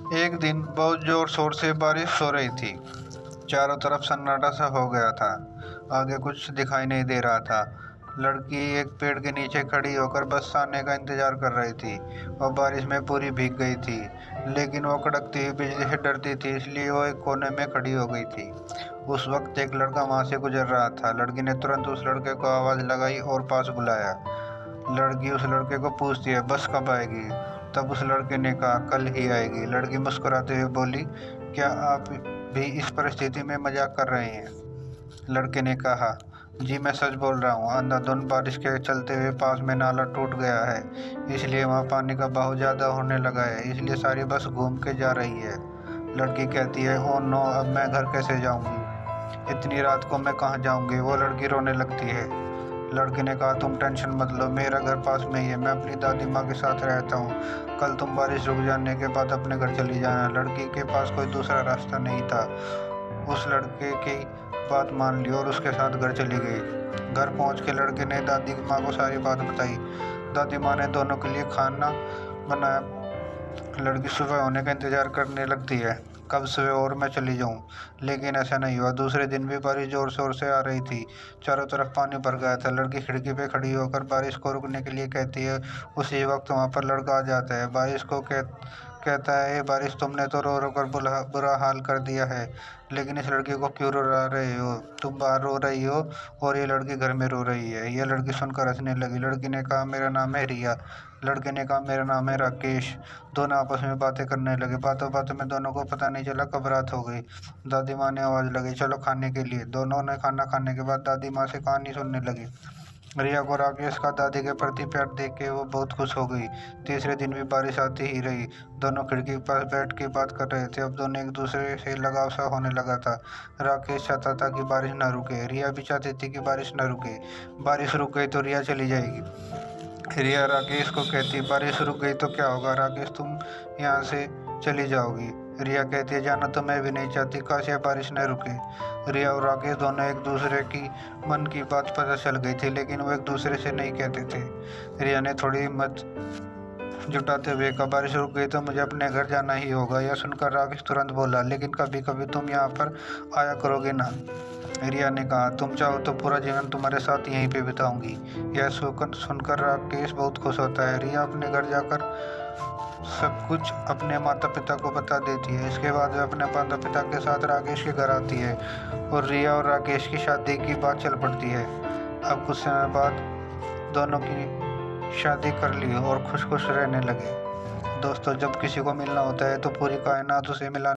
एक दिन बहुत जोर शोर से बारिश हो रही थी। चारों तरफ सन्नाटा सा हो गया था। आगे कुछ दिखाई नहीं दे रहा था। लड़की एक पेड़ के नीचे खड़ी होकर बस आने का इंतजार कर रही थी। वह बारिश में पूरी भीग गई थी, लेकिन वो कड़कती हुई बिजली से डरती थी, इसलिए वो एक कोने में खड़ी हो गई थी। उस वक्त एक लड़का वहां से गुजर रहा था। लड़की ने तुरंत उस लड़के को आवाज लगाई और पास बुलाया। लड़की उस लड़के को पूछती है, बस कब आएगी? तब उस लड़के ने कहा, कल ही आएगी। लड़की मुस्कुराते हुए बोली, क्या आप भी इस परिस्थिति में मजाक कर रहे हैं? लड़के ने कहा, जी मैं सच बोल रहा हूँ। अंधाधुंध बारिश के चलते हुए पास में नाला टूट गया है, इसलिए वहाँ पानी का बहाव ज़्यादा होने लगा है, इसलिए सारी बस घूम के जा रही है। लड़की कहती है, ओह नो, अब मैं घर कैसे जाऊँगी? इतनी रात को मैं कहाँ जाऊँगी? वो लड़की रोने लगती है। लड़के ने कहा, तुम टेंशन मत लो, मेरा घर पास में ही है, मैं अपनी दादी माँ के साथ रहता हूँ। कल तुम बारिश रुक जाने के बाद अपने घर चली जाना। लड़की के पास कोई दूसरा रास्ता नहीं था। उस लड़के की बात मान ली और उसके साथ घर चली गई। घर पहुंच के लड़के ने दादी माँ को सारी बात बताई। दादी माँ ने दोनों के लिए खाना बनाया। लड़की सुबह होने का इंतजार करने लगती है, कब सुबह और मैं चली जाऊं। लेकिन ऐसा नहीं हुआ। दूसरे दिन भी बारिश जोर शोर से आ रही थी। चारों तरफ पानी भर गया था। लड़की खिड़की पे खड़ी होकर बारिश को रुकने के लिए कहती है। उसी वक्त वहां पर लड़का आ जाता है। बारिश को कहता है, ये बारिश, तुमने तो रो रो कर बुरा हाल कर दिया है, लेकिन इस लड़की को क्यों रुला रहे हो? तुम बाहर रो रही हो और ये लड़की घर में रो रही है। यह लड़की सुनकर हंसने लगी। लड़की ने कहा, मेरा नाम है रिया। लड़के ने कहा, मेरा नाम है राकेश। दोनों आपस में बातें करने लगे। बातों बातों में दोनों को पता नहीं चला कब रात हो गई। दादी माँ ने आवाज़ लगाई, चलो खाने के लिए। दोनों ने खाना खाने के बाद दादी माँ से कहानी सुनने लगी। रिया को राकेश का दादी के प्रति प्यार देख के वो बहुत खुश हो गई। तीसरे दिन भी बारिश आती ही रही। दोनों खिड़की पर बैठ के बात कर रहे थे। अब दोनों एक दूसरे से लगाव सा होने लगा था। राकेश चाहता था कि बारिश न रुके। रिया भी चाहती थी कि बारिश न रुके। बारिश रुक गई तो रिया चली जाएगी। रिया राकेश को कहती, बारिश रुक गई तो क्या होगा राकेश, तुम यहाँ से चली जाओगी। रिया कहती है, जाना तो मैं भी नहीं चाहती, काश यह बारिश न रुके। रिया और राकेश दोनों एक दूसरे की मन की बात पता चल गई थी, लेकिन वो एक दूसरे से नहीं कहते थे। रिया ने थोड़ी हिम्मत जुटाते हुए कहा, बारिश रुक गई तो मुझे अपने घर जाना ही होगा। यह सुनकर राकेश तुरंत बोला, लेकिन कभी कभी तुम यहाँ पर आया करोगे ना? रिया ने कहा, तुम चाहो तो पूरा जीवन तुम्हारे साथ यहीं पे बिताऊंगी। यह सुनकर राकेश बहुत खुश होता है। रिया अपने घर जाकर सब कुछ अपने माता पिता को बता देती है। इसके बाद वे अपने माता पिता के साथ राकेश के घर आती है और रिया और राकेश की शादी की बात चल पड़ती है। अब कुछ समय बाद दोनों की शादी कर ली और खुश खुश रहने लगे। दोस्तों, जब किसी को मिलना होता है तो पूरी कायनात उसे मिला